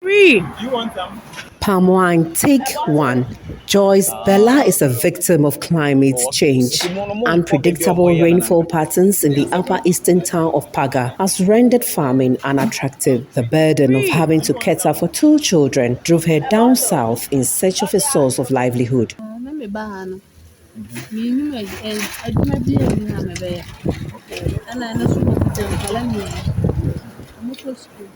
Free. Palm wine, take one. Joyce Bella is a victim of climate change. Unpredictable rainfall patterns in the upper eastern town of Paga has rendered farming unattractive. The burden of having to cater for two children drove her down south in search of a source of livelihood. Na me ba no. Minim adwuma bi a mi na me bɛyɛ. Ɛna ɛno nso mekita nkwadaa mmienu. Wɔkɔ sukuu.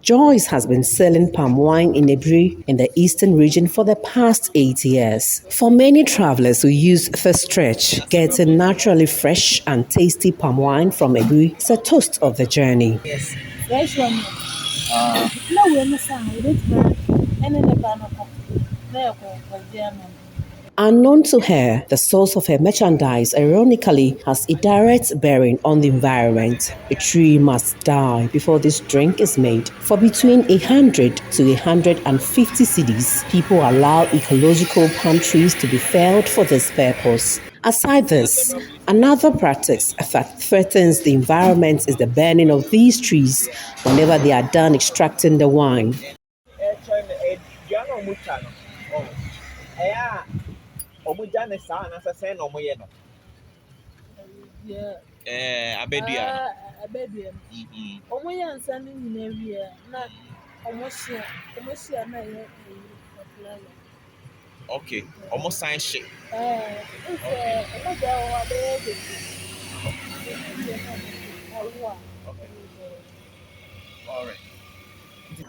Joyce has been selling palm wine in Aburi in the eastern region for the past 8 years. For many travelers who use the stretch, getting naturally fresh and tasty palm wine from Aburi is a toast of the journey. Fresh one. Na wei no sa wobɛtumi ɛne ne ba no kɔ. Na yɛkɔ nkɔgye ama no. Unknown to her, the source of her merchandise ironically has a direct bearing on the environment. A tree must die before this drink is made. For between 100 to 150 cedis, people allow ecological palm trees to be felled for this purpose. Aside this, another practice that threatens the environment is the burning of these trees whenever they are done extracting the wine. Abedua. Ɔmo yɛ nsa no nyinaa wie na ɔmo hyia na ɛyɛ popular. Okay, almost science shit. All right.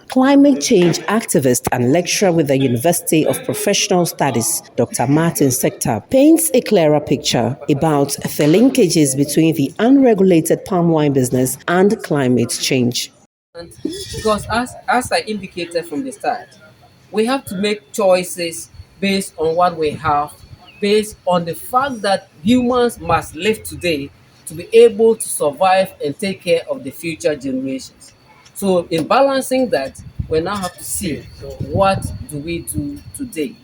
Climate change activist and lecturer with the University of Professional Studies, Dr. Martin Sector, paints a clearer picture about the linkages between the unregulated palm wine business and climate change. Because as I indicated from the start, we have to make choices based on what we have, based on the fact that humans must live today to be able to survive and take care of the future generations. So in balancing that, we now have to see what do we do today.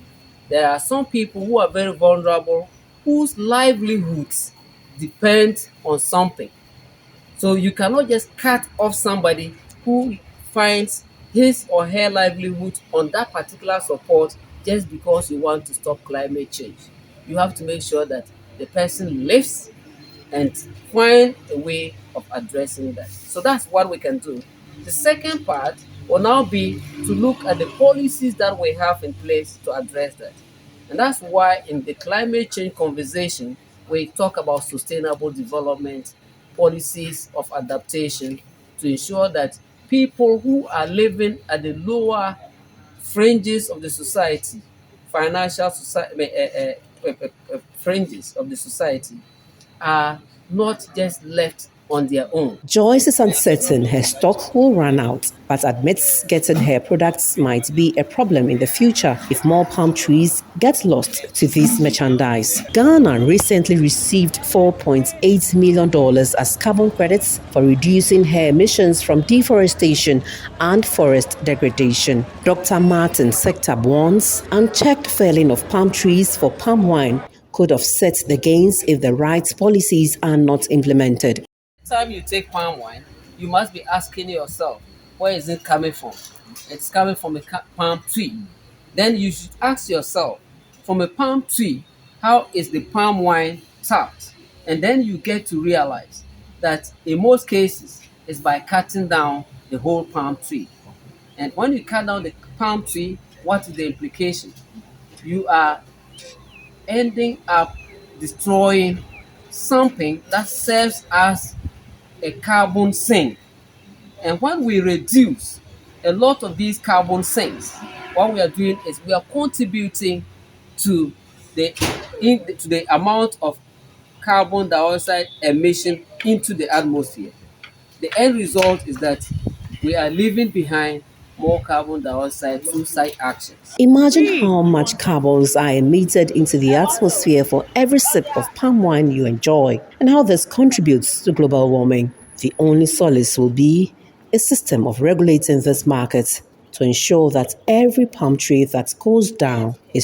There are some people who are very vulnerable, whose livelihoods depend on something. So you cannot just cut off somebody who finds his or her livelihood on that particular support just because you want to stop climate change. You have to make sure that the person lives and find a way of addressing that. So that's what we can do. The second part will now be to look at the policies that we have in place to address that. And that's why in the climate change conversation, we talk about sustainable development, policies of adaptation to ensure that people who are living at the lower fringes of the society, financial society, fringes of the society, are not just left on their own. Joyce is uncertain her stock will run out, but admits getting her products might be a problem in the future if more palm trees get lost to this merchandise. Ghana recently received $4.8 million as carbon credits for reducing her emissions from deforestation and forest degradation. Dr. Martin Sector warns unchecked felling of palm trees for palm wine could offset the gains if the right policies are not implemented. Time you take palm wine, you must be asking yourself, where is it coming from? It's coming from a palm tree. Then you should ask yourself, from a palm tree, how is the palm wine tapped? And then you get to realize that in most cases, it's by cutting down the whole palm tree. And when you cut down the palm tree, what is the implication? You are ending up destroying something that serves as a carbon sink. And when we reduce a lot of these carbon sinks, what we are doing is we are contributing to the amount of carbon dioxide emission into the atmosphere. The end result is that we are leaving behind more carbon dioxide through such actions. Imagine how much carbons are emitted into the atmosphere for every sip of palm wine you enjoy, and how this contributes to global warming. The only solace will be a system of regulating this market to ensure that every palm tree that goes down is